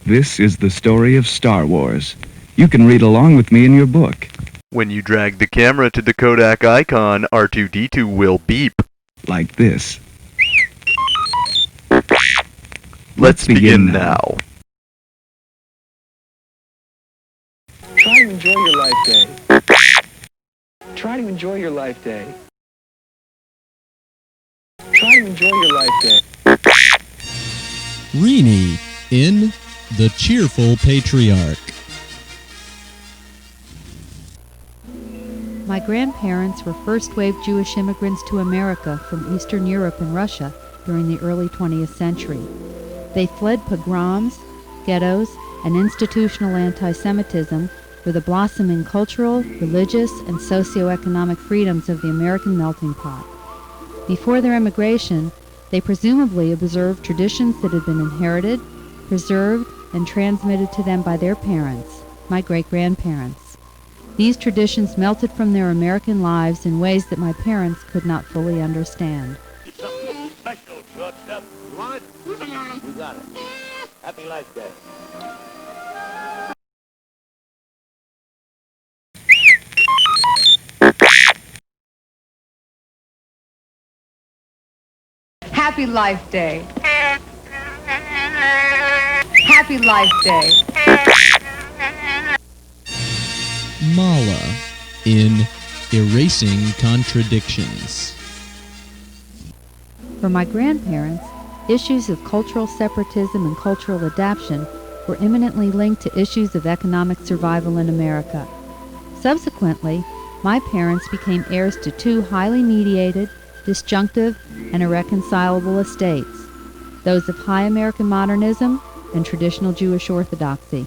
This is the story of Star Wars. You can read along with me in your book. When you drag the camera to the Kodak icon, R2-D2 will beep. Like this. Let's begin now. Try to enjoy your life day. Try to enjoy your life day. Try to enjoy your life day. Rini in The Cheerful Patriarch. My grandparents were first-wave Jewish immigrants to America from Eastern Europe and Russia during the early 20th century. They fled pogroms, ghettos, and institutional anti-Semitism for the blossoming cultural, religious, and socioeconomic freedoms of the American melting pot. Before their emigration, they presumably observed traditions that had been inherited, preserved, and transmitted to them by their parents, my great-grandparents. These traditions melted from their American lives in ways that my parents could not fully understand. Something special, shortstop. You want it? You got it. Happy Life Day. Happy Life Day. Happy Life Day. Mala in Erasing Contradictions. For my grandparents, issues of cultural separatism and cultural adaption were eminently linked to issues of economic survival in America. Subsequently, my parents became heirs to two highly mediated, disjunctive, and irreconcilable estates, those of high American modernism and traditional Jewish orthodoxy.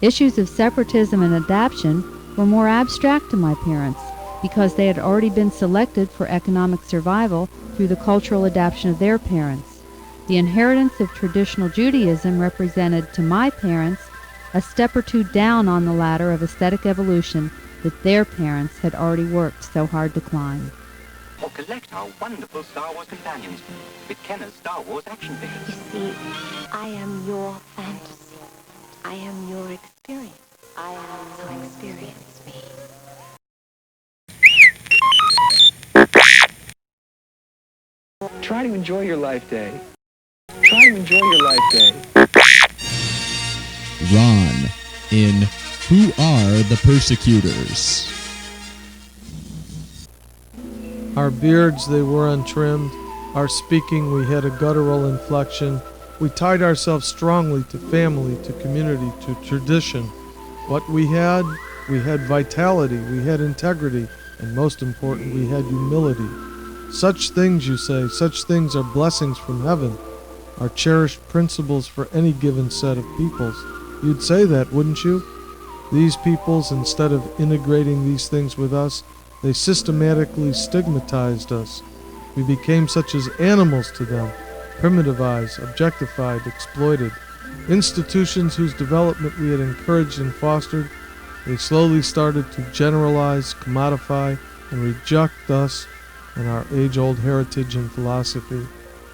Issues of separatism and adaption were more abstract to my parents because they had already been selected for economic survival through the cultural adaption of their parents. The inheritance of traditional Judaism represented to my parents a step or two down on the ladder of aesthetic evolution that their parents had already worked so hard to climb. Or collect our wonderful Star Wars companions with Kenner's Star Wars action figures. You see, I am your fantasy. I am your experience. I am so experience me. Try to enjoy your life day. Try to enjoy your life day. Ron in Who Are the Persecutors? Our beards, they were untrimmed. Our speaking, we had a guttural inflection. We tied ourselves strongly to family, to community, to tradition. What we had vitality, we had integrity, and most important, we had humility. Such things, you say, such things are blessings from heaven, are cherished principles for any given set of peoples. You'd say that, wouldn't you? These peoples, instead of integrating these things with us, they systematically stigmatized us. We became such as animals to them, primitivized, objectified, exploited. Institutions whose development we had encouraged and fostered, they slowly started to generalize, commodify, and reject us and our age-old heritage and philosophy.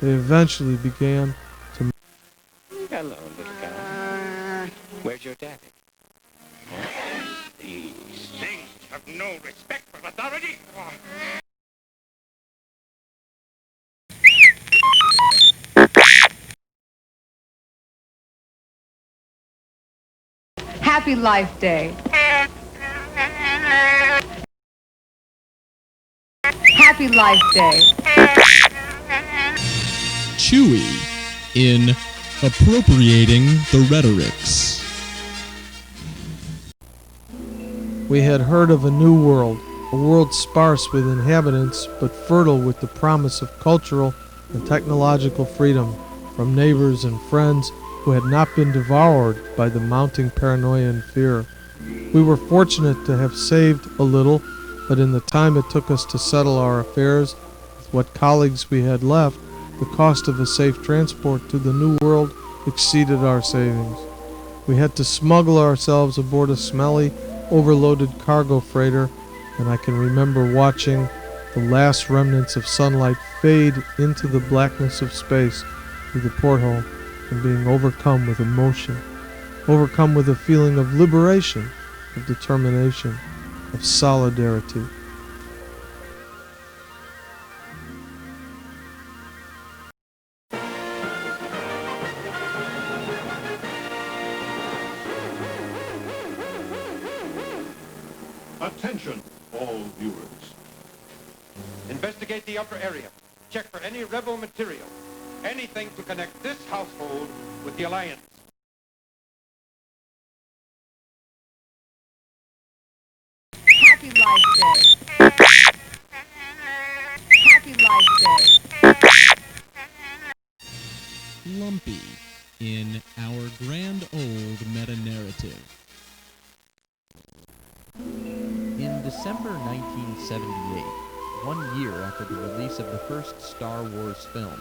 They eventually began to... Hello, little guy. Where's your daddy? These things have no respect for authority. Happy Life Day. Happy Life Day. Chewy in Appropriating the Rhetorics. We had heard of a new world, a world sparse with inhabitants but fertile with the promise of cultural and technological freedom from neighbors and friends who had not been devoured by the mounting paranoia and fear. We were fortunate to have saved a little, but in the time it took us to settle our affairs with what colleagues we had left, the cost of a safe transport to the new world exceeded our savings. We had to smuggle ourselves aboard a smelly, overloaded cargo freighter, and I can remember watching the last remnants of sunlight fade into the blackness of space through the porthole and being overcome with emotion overcome with a feeling of liberation, of determination, of solidarity. Attention, all viewers. Investigate the upper area. Check for any rebel material. Anything to connect this household with the Alliance. Happy Life Day. Happy Life Day. Lumpy in Our Grand Old Meta-Narrative. In December 1978, 1 year after the release of the first Star Wars film,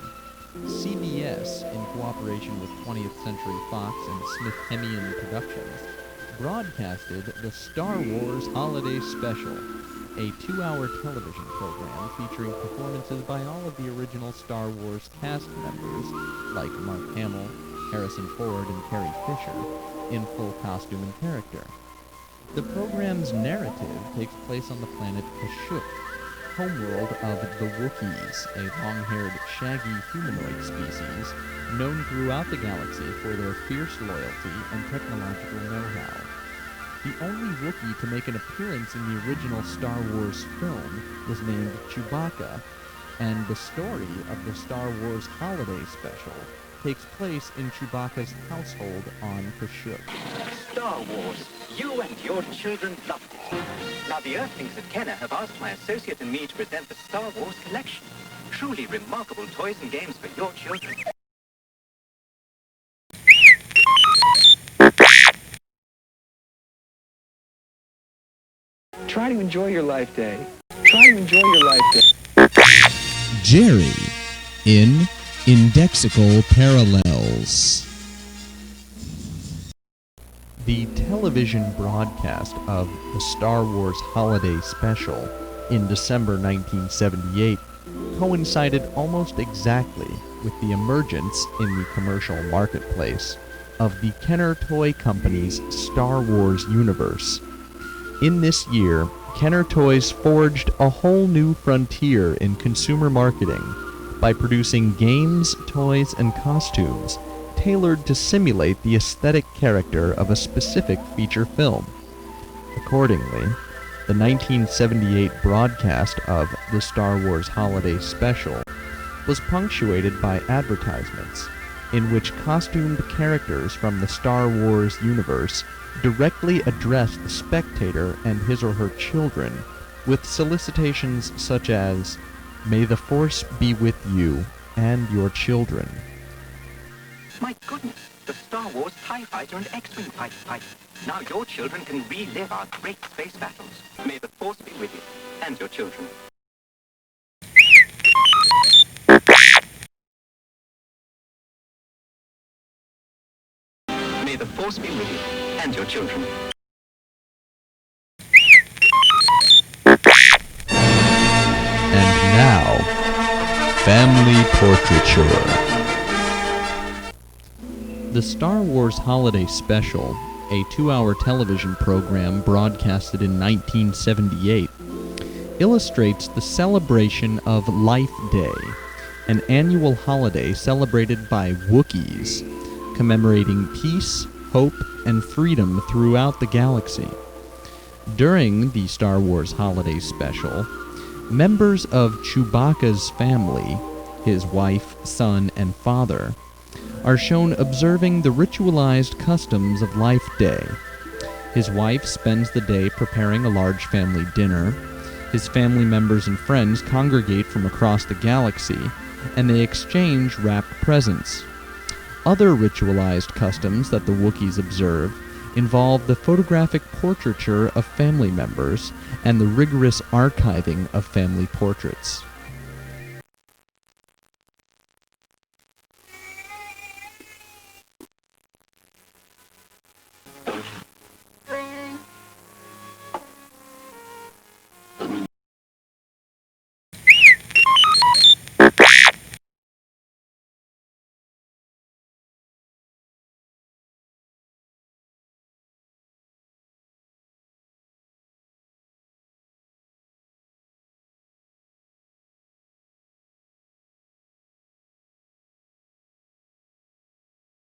CBS, in cooperation with 20th Century Fox and Smith-Hemian Productions, broadcasted the Star Wars Holiday Special, a 2-hour television program featuring performances by all of the original Star Wars cast members, like Mark Hamill, Harrison Ford, and Carrie Fisher, in full costume and character. The program's narrative takes place on the planet Kashyyyk, homeworld of the Wookiees, a long-haired, shaggy humanoid species known throughout the galaxy for their fierce loyalty and technological know-how. The only Wookiee to make an appearance in the original Star Wars film was named Chewbacca, and the story of the Star Wars Holiday Special takes place in Chewbacca's household on Kashyyyk. Star Wars. You and your children loved it. Now the Earthlings at Kenner have asked my associate and me to present the Star Wars collection. Truly remarkable toys and games for your children. Try to enjoy your life day. Try to enjoy your life day. Jerry in Indexical Parallels. The television broadcast of the Star Wars Holiday Special in December 1978 coincided almost exactly with the emergence in the commercial marketplace of the Kenner Toy Company's Star Wars universe. In this year, Kenner Toys forged a whole new frontier in consumer marketing by producing games, toys, and costumes tailored to simulate the aesthetic character of a specific feature film. Accordingly, the 1978 broadcast of the Star Wars Holiday Special was punctuated by advertisements in which costumed characters from the Star Wars universe directly addressed the spectator and his or her children with solicitations such as, "May the Force be with you and your children." My goodness, the Star Wars TIE Fighter and X-Wing fight. Now your children can relive our great space battles. May the Force be with you and your children. May the Force be with you and your children. And now, family portraiture. The Star Wars Holiday Special, a 2-hour television program broadcasted in 1978, illustrates the celebration of Life Day, an annual holiday celebrated by Wookiees, commemorating peace, hope, and freedom throughout the galaxy. During the Star Wars Holiday Special, members of Chewbacca's family, his wife, son, and father, are shown observing the ritualized customs of Life Day. His wife spends the day preparing a large family dinner. His family members and friends congregate from across the galaxy, and they exchange wrapped presents. Other ritualized customs that the Wookiees observe involve the photographic portraiture of family members and the rigorous archiving of family portraits.